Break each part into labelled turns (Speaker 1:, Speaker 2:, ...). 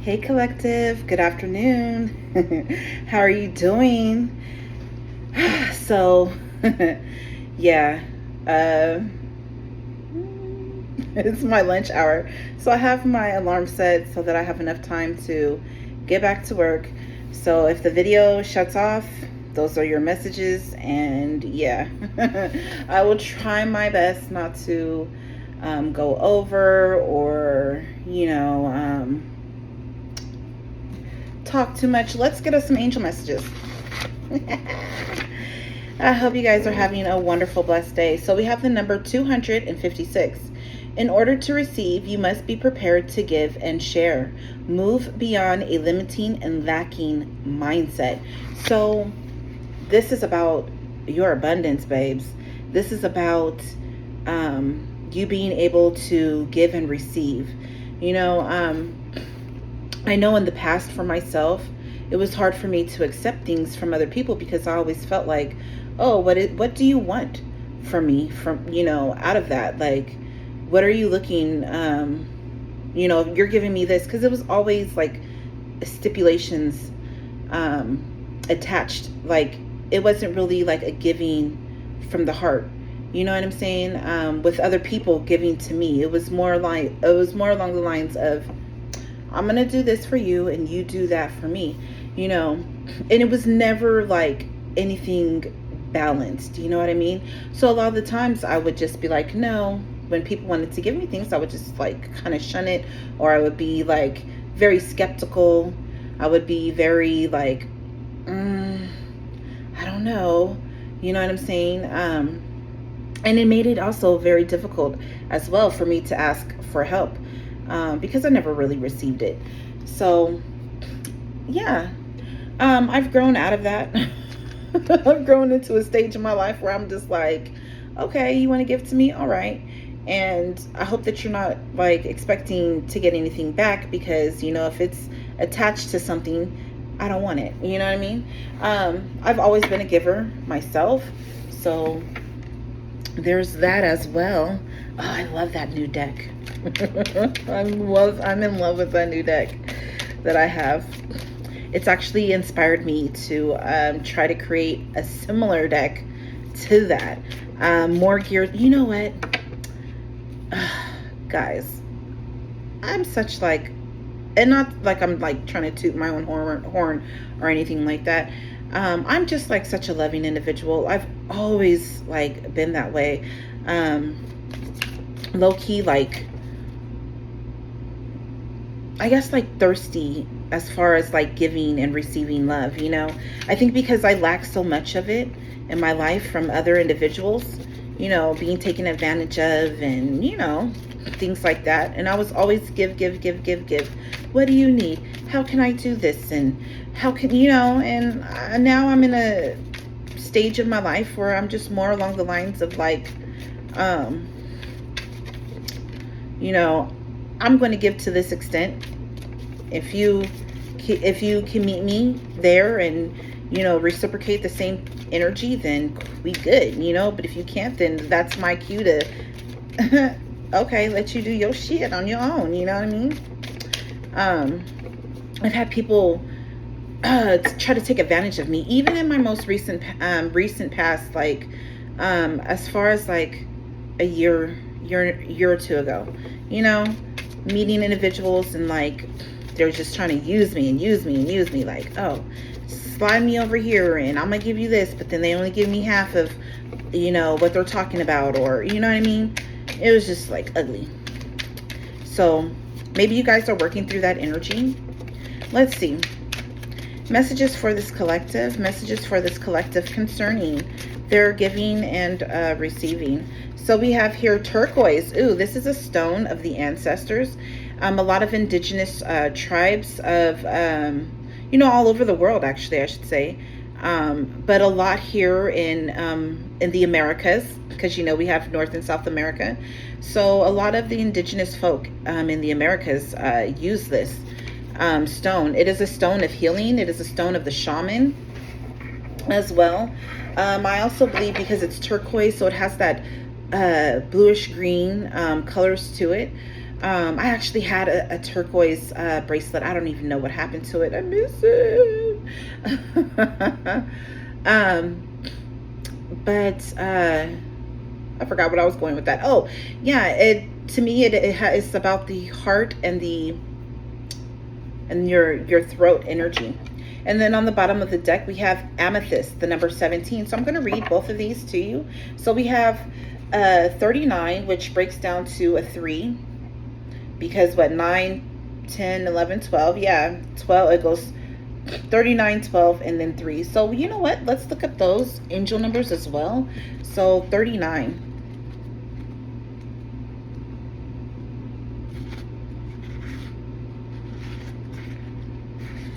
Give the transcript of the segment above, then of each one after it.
Speaker 1: Hey collective, good afternoon. How are you doing? So, yeah, uh, it's my lunch hour. So I have my alarm set so that I have enough time to get back to work. So if the video shuts off, those are your messages. And yeah, I will try my best not to go over or, talk too much. Let's get us some angel messages. I hope you guys are having a wonderful, blessed day. So we have the number 256. In order to receive, you must be prepared to give and share. Move beyond a limiting and lacking mindset. So this is about your abundance, babes. This is about you being able to give and receive. I know in the past for myself, it was hard for me to accept things from other people because I always felt like, oh, what do you want from me, from, out of that? Like, what are you looking, you're giving me this, because it was always like stipulations attached. Like, it wasn't really like a giving from the heart. You know what I'm saying? With other people giving to me, it was more along the lines of, I'm going to do this for you and you do that for me, and it was never like anything balanced. You know what I mean? So a lot of the times I would just be like, no. When people wanted to give me things, I would just like kind of shun it, or I would be like very skeptical. I would be very like, I don't know. You know what I'm saying? And it made it also very difficult as well for me to ask for help. Because I never really received it. So, yeah, I've grown out of that. I've grown into a stage in my life where I'm just like, okay, you want to give to me? All right. And I hope that you're not like expecting to get anything back, because, if it's attached to something, I don't want it. You know what I mean? I've always been a giver myself. So there's that as well. Oh, I love that new deck. I'm in love with that new deck that I have. It's actually inspired me to try to create a similar deck to that. More geared. You know what? Guys, I'm such like, and not like I'm like trying to toot my own horn or anything like that. I'm just like such a loving individual. I've always like been that way. Low key, like, I guess like thirsty as far as like giving and receiving love. I think because I lack so much of it in my life from other individuals, being taken advantage of, and things like that. And I was always give. What do you need? How can I do this? And how can, and now I'm in a stage of my life where I'm just more along the lines of like, I'm going to give to this extent. If you can meet me there and, reciprocate the same energy, then we good, but if you can't, then that's my cue to, okay, let you do your shit on your own. You know what I mean? I've had people try to take advantage of me, even in my most recent past, like, as far as like a year or two ago, meeting individuals, and like they're just trying to use me, like, oh, slide me over here and I'm gonna give you this, but then they only give me half of what they're talking about, or you know what I mean? It was just like ugly. So maybe you guys are working through that energy. Let's see. Messages for this collective concerning their giving and receiving. So we have here turquoise. Ooh, this is a stone of the ancestors. A lot of indigenous tribes of, all over the world, actually, I should say. But a lot here in the Americas, because, we have North and South America. So a lot of the indigenous folk in the Americas use this stone. It is a stone of healing. It is a stone of the shaman as well. I also believe, because it's turquoise, so it has that bluish green colors to it. I actually had a turquoise bracelet. I don't even know what happened to it. I miss it. But I forgot what I was going with that. Oh, yeah. To me, it's about the heart and your throat energy. And then on the bottom of the deck, we have amethyst, the number 17. So I'm going to read both of these to you. So we have 39, which breaks down to a 3. Because what, 9, 10, 11, 12. Yeah, 12. It goes 39, 12, and then 3. So you know what? Let's look at those angel numbers as well. So 39.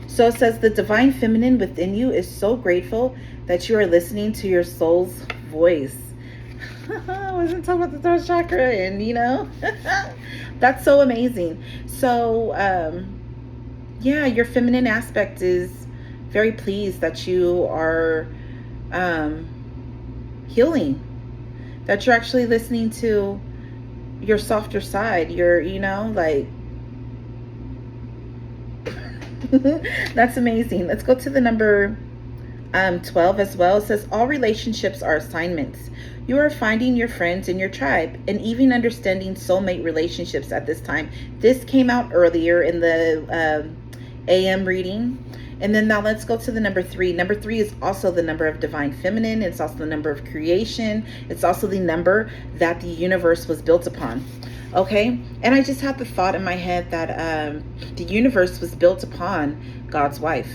Speaker 1: So it says the divine feminine within you is so grateful that you are listening to your soul's voice. I wasn't talking about the throat chakra, and that's so amazing. So yeah, your feminine aspect is very pleased that you are healing, that you're actually listening to your softer side. You're, like, that's amazing. Let's go to the number 12 as well. It says all relationships are assignments. You are finding your friends in your tribe and even understanding soulmate relationships at this time. This came out earlier in the AM reading. And then now let's go to the number 3. Number 3 is also the number of divine feminine. It's also the number of creation. It's also the number that the universe was built upon. Okay, and I just had the thought in my head that the universe was built upon God's wife.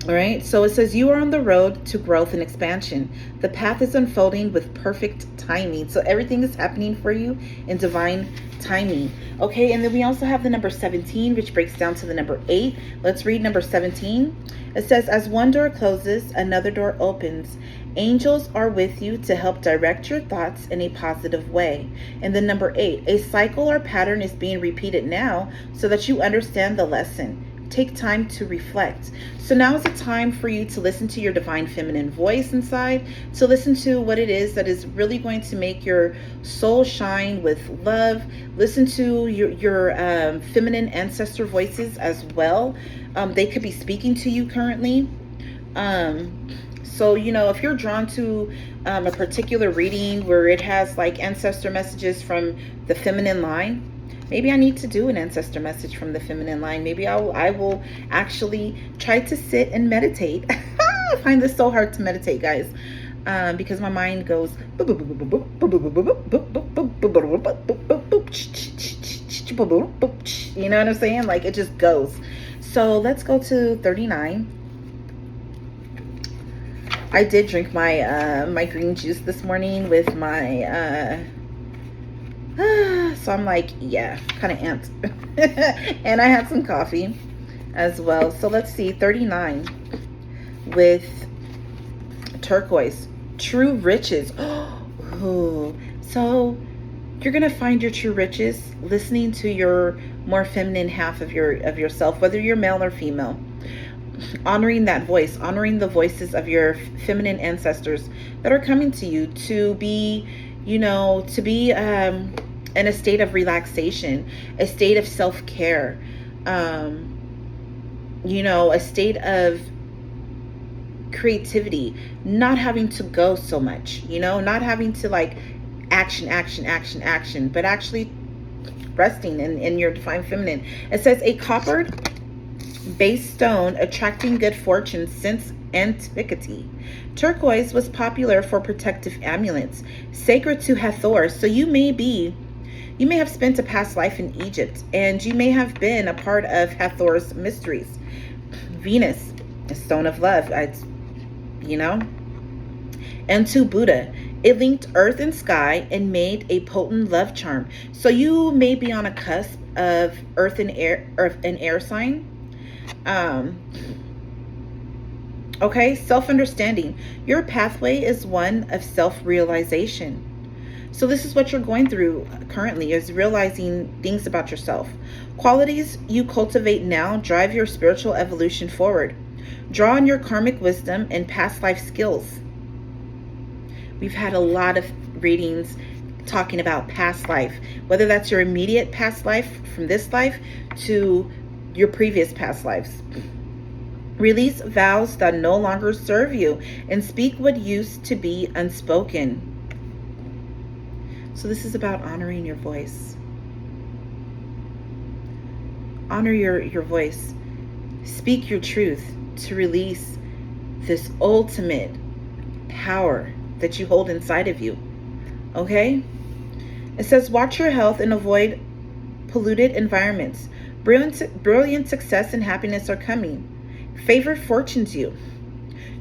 Speaker 1: All right, so it says you are on the road to growth and expansion. The path is unfolding with perfect timing. So everything is happening for you in divine timing. Okay, and then we also have the number 17, which breaks down to the number 8. Let's read number 17. It says, as one door closes, another door opens. Angels are with you to help direct your thoughts in a positive way. And then number 8, a cycle or pattern is being repeated now so that you understand the lesson. Take time to reflect. So now is the time for you to listen to your divine feminine voice inside, to listen to what it is that is really going to make your soul shine with love. Listen to your feminine ancestor voices as well. They could be speaking to you currently. So, if you're drawn to a particular reading where it has like ancestor messages from the feminine line, maybe I need to do an ancestor message from the feminine line. Maybe I will actually try to sit and meditate. I find this so hard to meditate, guys, because my mind goes, you know what I'm saying? Like, it just goes. So let's go to 39. I did drink my my green juice this morning with my so I'm like, yeah, kind of amped. And I had some coffee as well. So let's see, 39 with turquoise, true riches. Ooh. So you're gonna find your true riches listening to your more feminine half of yourself, whether you're male or female. Honoring that voice, honoring the voices of your feminine ancestors that are coming to you to be, in a state of relaxation, a state of self-care, a state of creativity, not having to go so much, not having to like action, but actually resting in your divine feminine. It says a copper base stone attracting good fortune since antiquity. Turquoise was popular for protective amulets, sacred to Hathor. So you may have spent a past life in Egypt, and you may have been a part of Hathor's mysteries. Venus, a stone of love, and to Buddha. It linked earth and sky and made a potent love charm. So you may be on a cusp of earth and air sign. Okay, self-understanding. Your pathway is one of self-realization. So this is what you're going through currently, is realizing things about yourself. Qualities you cultivate now drive your spiritual evolution forward. Draw on your karmic wisdom and past life skills. We've had a lot of readings talking about past life, whether that's your immediate past life from this life to your previous past lives. Release vows that no longer serve you and speak what used to be unspoken. So this is about honoring your voice. Honor your voice. Speak your truth to release this ultimate power that you hold inside of you. Okay? It says, watch your health and avoid polluted environments. Brilliant success and happiness are coming. Favor fortunes you.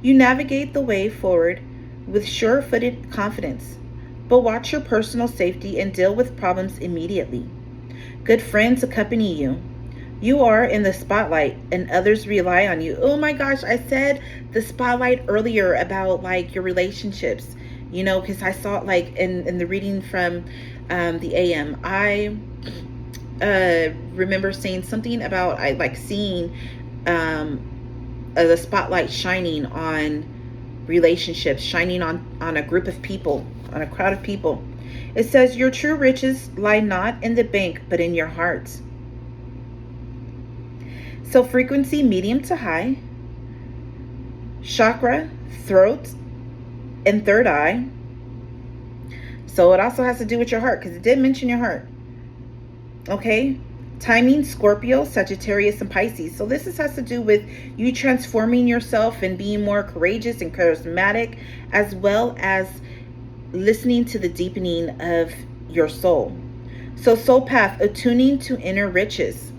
Speaker 1: You navigate the way forward with sure-footed confidence, but watch your personal safety and deal with problems immediately. Good friends accompany you. You are in the spotlight and others rely on you. Oh my gosh, I said the spotlight earlier about like your relationships, you know, because I saw it like in the reading from the AM. I remember saying something about I like seeing the spotlight shining on relationships, shining on a group of people, on a crowd of people. It says your true riches lie not in the bank, but in your heart. So frequency medium to high, chakra, throat, and third eye. So it also has to do with your heart because it did mention your heart. Okay. Timing, Scorpio, Sagittarius, and Pisces. So this has to do with you transforming yourself and being more courageous and charismatic, as well as listening to the deepening of your soul. So soul path, attuning to inner riches.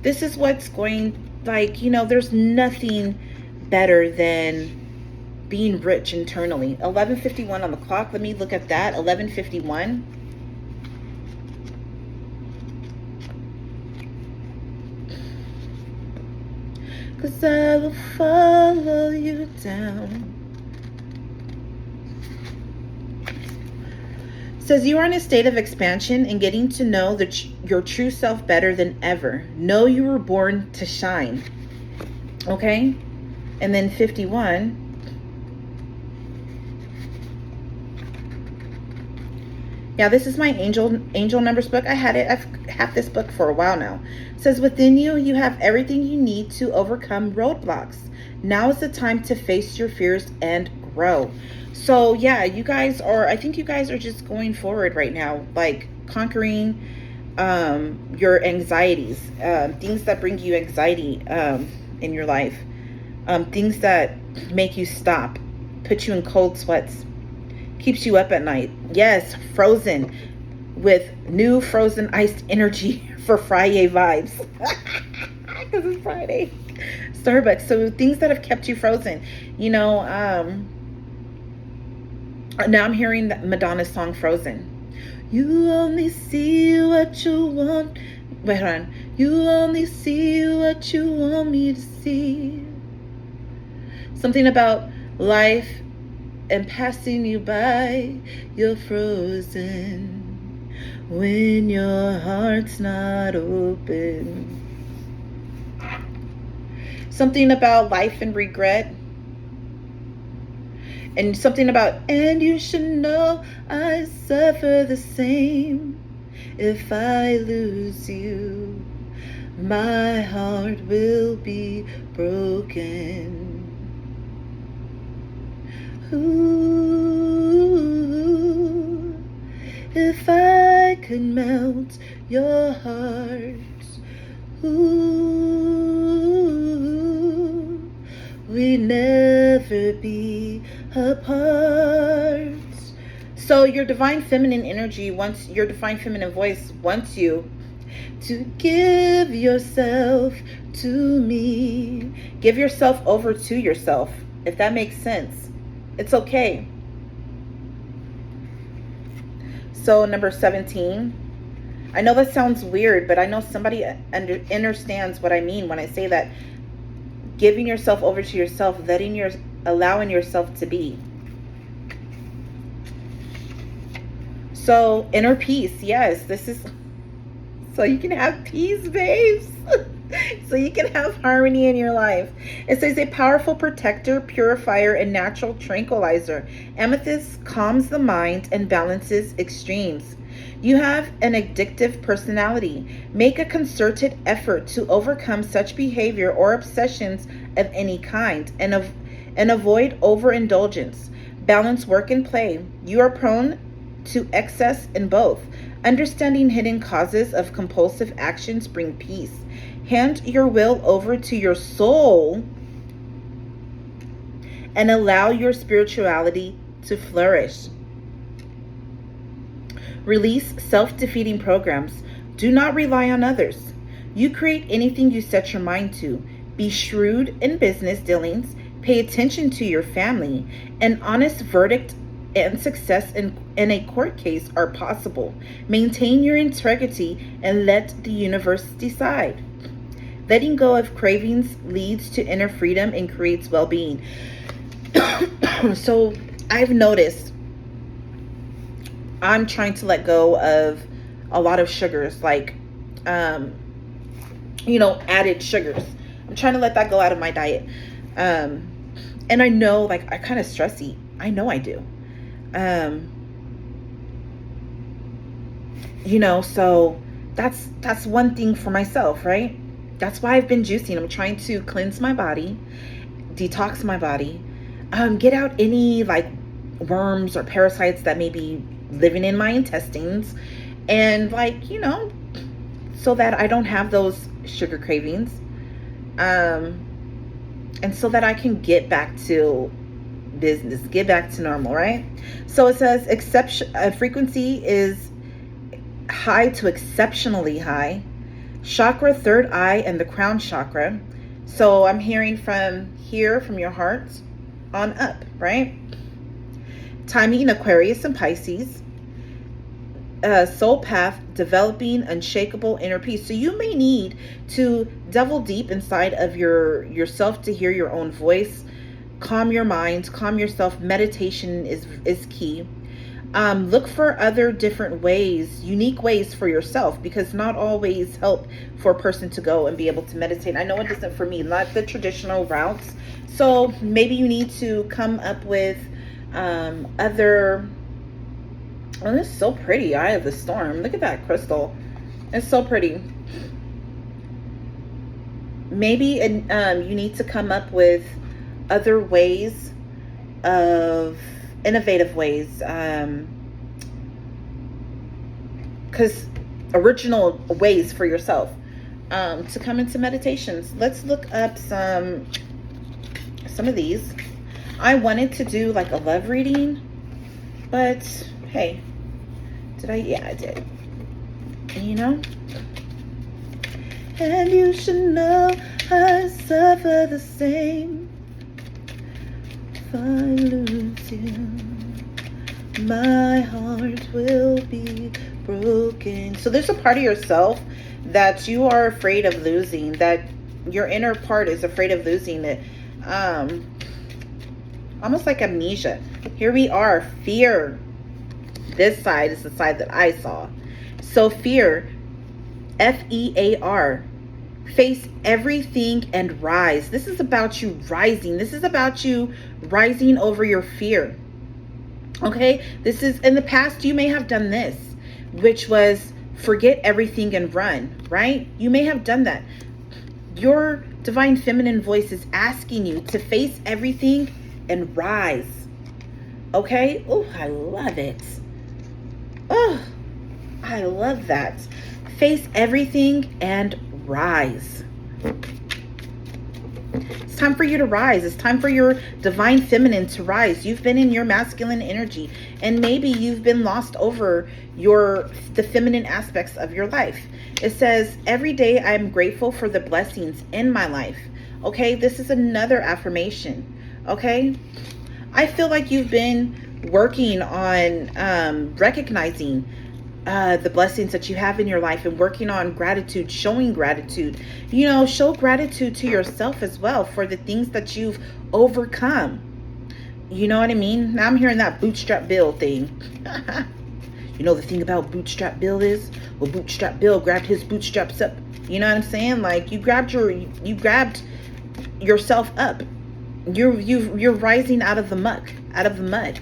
Speaker 1: This is what's going, like, you know, there's nothing better than being rich internally. 11:51 on the clock. Let me look at that. 11:51. Cause I will follow you down. Says you are in a state of expansion and getting to know your true self better than ever. Know you were born to shine. Okay? And then 51. Yeah, this is my angel numbers book. I've had this book for a while now. It says within you, you have everything you need to overcome roadblocks. Now is the time to face your fears and grow. So yeah, I think you guys are just going forward right now, like conquering your anxieties, things that bring you anxiety in your life, things that make you stop, put you in cold sweats, keeps you up at night. Yes, frozen with new frozen iced energy for Friday vibes. Because it's Friday. Starbucks. So things that have kept you frozen. You know, now I'm hearing Madonna's song Frozen. You only see what you want. Wait, hold on. You only see what you want me to see. Something about life and passing you by, you're frozen when your heart's not open. Something about life and regret. And something about, and you should know I suffer the same. If I lose you, my heart will be broken. Ooh, if I could melt your heart, ooh, we'd never be apart. So your divine feminine energy wants, your divine feminine voice wants you to give yourself to me. Give yourself over to yourself, if that makes sense. It's okay. So number 17. I know that sounds weird, but I know somebody understands what I mean when I say that. Giving yourself over to yourself, allowing yourself to be. So inner peace, yes, this is so you can have peace, babes. So you can have harmony in your life. It says a powerful protector, purifier, and natural tranquilizer. Amethyst calms the mind and balances extremes. You have an addictive personality. Make a concerted effort to overcome such behavior or obsessions of any kind, and avoid overindulgence. Balance work and play. You are prone to excess in both. Understanding hidden causes of compulsive actions bring peace. Hand your will over to your soul and allow your spirituality to flourish. Release self-defeating programs. Do not rely on others. You create anything you set your mind to. Be shrewd in business dealings. Pay attention to your family. An honest verdict and success in a court case are possible. Maintain your integrity and let the universe decide. Letting go of cravings leads to inner freedom and creates well-being. So I've noticed I'm trying to let go of a lot of sugars, like, added sugars. I'm trying to let that go out of my diet. And I know, like, I kind of stress eat. I know I do. So that's one thing for myself, right? That's why I've been juicing. I'm trying to cleanse my body, detox my body, get out any like worms or parasites that may be living in my intestines, and so that I don't have those sugar cravings, and so that I can get back to business, get back to normal, right? So it says frequency is high to exceptionally high. Chakra, third eye, and the crown chakra. So I'm hearing from here, from your heart on up, right? Timing, Aquarius and Pisces. Soul path, developing unshakable inner peace. So you may need to delve deep inside of yourself to hear your own voice. Calm your mind, calm yourself. Meditation is key. Look for other different ways, unique ways for yourself, because not always help for a person to go and be able to meditate. I know it isn't for me, not the traditional routes. So maybe you need to come up with other. Oh, this is so pretty. Eye of the Storm. Look at that crystal. It's so pretty. Maybe you need to come up with other ways of innovative ways, because original ways for yourself to come into meditations. Let's look up some of these. I wanted to do like a love reading, but hey, did I? Yeah, I did. And you should know I suffer the same. If I lose you, my heart will be broken. So there's a part of yourself that you are afraid of losing, that your inner part is afraid of losing it. Almost like amnesia. Here we are, fear. This side is the side that I saw. So fear, Fear. Face everything and rise. This is about you rising. This is about you rising over your fear. Okay? This is, in the past, you may have done this, which was forget everything and run, right? You may have done that. Your divine feminine voice is asking you to face everything and rise. Okay? Oh, I love it. Oh, I love that. Face everything and rise. It's time for you to rise. It's time for your divine feminine to rise. You've been in your masculine energy, and maybe you've been lost over the feminine aspects of your life. It says, every day I'm grateful for the blessings in my life. Okay, this is another affirmation. Okay, I feel like you've been working on recognizing the blessings that you have in your life and working on gratitude, showing gratitude. Show gratitude to yourself as well for the things that you've overcome. You know what I mean? Now I'm hearing that bootstrap bill thing. You know the thing about Bootstrap Bill is, well, Bootstrap Bill grabbed his bootstraps up. You know what I'm saying? Like, you grabbed yourself up. You're rising out of the muck, out of the mud.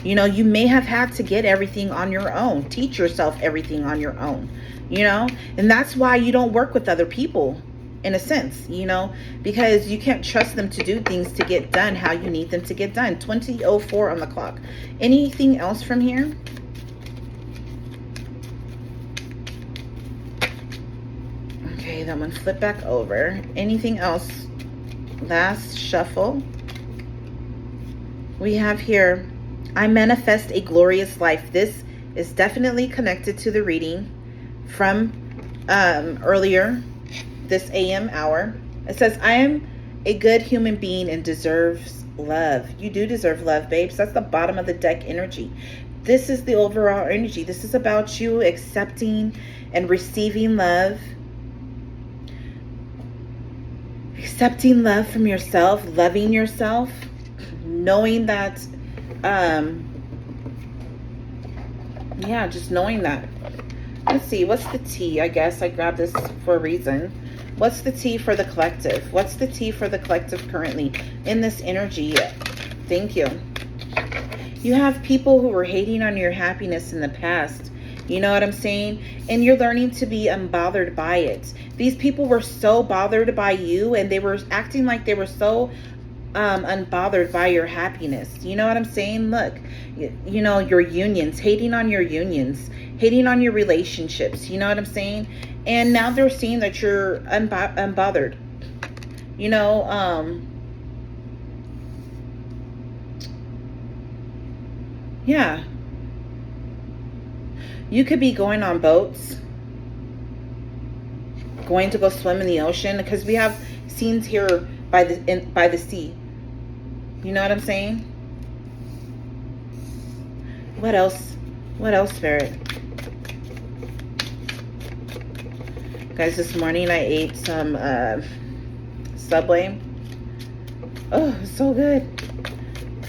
Speaker 1: You know, you may have had to get everything on your own, teach yourself everything on your own, you know, and that's why you don't work with other people, in a sense, you know, because you can't trust them to do things to get done how you need them to get done. 20:04 on the clock. Anything else from here? Okay, that one flip back over. Anything else? Last shuffle. We have here, I manifest a glorious life. This is definitely connected to the reading from earlier this AM hour. It says, I am a good human being and deserves love. You do deserve love, babes. That's the bottom of the deck energy. This is the overall energy. This is about you accepting and receiving love. Accepting love from yourself, loving yourself, knowing that, yeah, just knowing that. Let's see, what's the T? I guess I grabbed this for a reason. What's the T for the collective? What's the T for the collective currently in this energy? Thank you. You have people who were hating on your happiness in the past. You know what I'm saying? And you're learning to be unbothered by it. These people were so bothered by you, and they were acting like they were so unbothered by your happiness. You know what I'm saying? Look, you know, your unions, hating on your unions, hating on your relationships. You know what I'm saying? And now they're seeing that you're unbothered. You know, yeah. You could be going on boats, going to go swim in the ocean, because we have scenes here by the sea. You know what I'm saying? What else? What else, Spirit? Guys, this morning I ate some Subway. Oh, it was so good.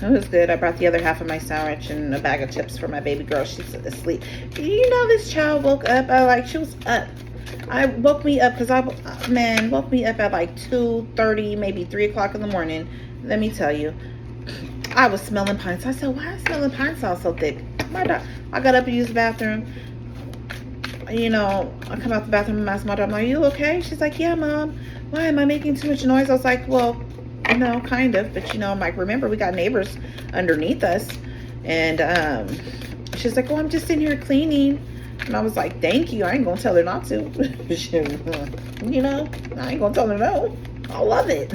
Speaker 1: It was good. I brought the other half of my sandwich and a bag of chips for my baby girl. She's asleep. You know, this child woke up. She was up. Woke me up because woke me up at like 2:30, maybe 3 o'clock in the morning. Let me tell you, I was smelling pine sauce. I said, why is smelling pine sauce so thick? I got up and used the bathroom. You know, I come out the bathroom and ask my daughter, are you okay? She's like, yeah, Mom. Why am I making too much noise? I was like, well, no, kind of. But, you know, I'm like, remember, we got neighbors underneath us. And she's like, oh, I'm just in here cleaning. And I was like, thank you. I ain't going to tell her not to. You know, I ain't going to tell her no. I love it.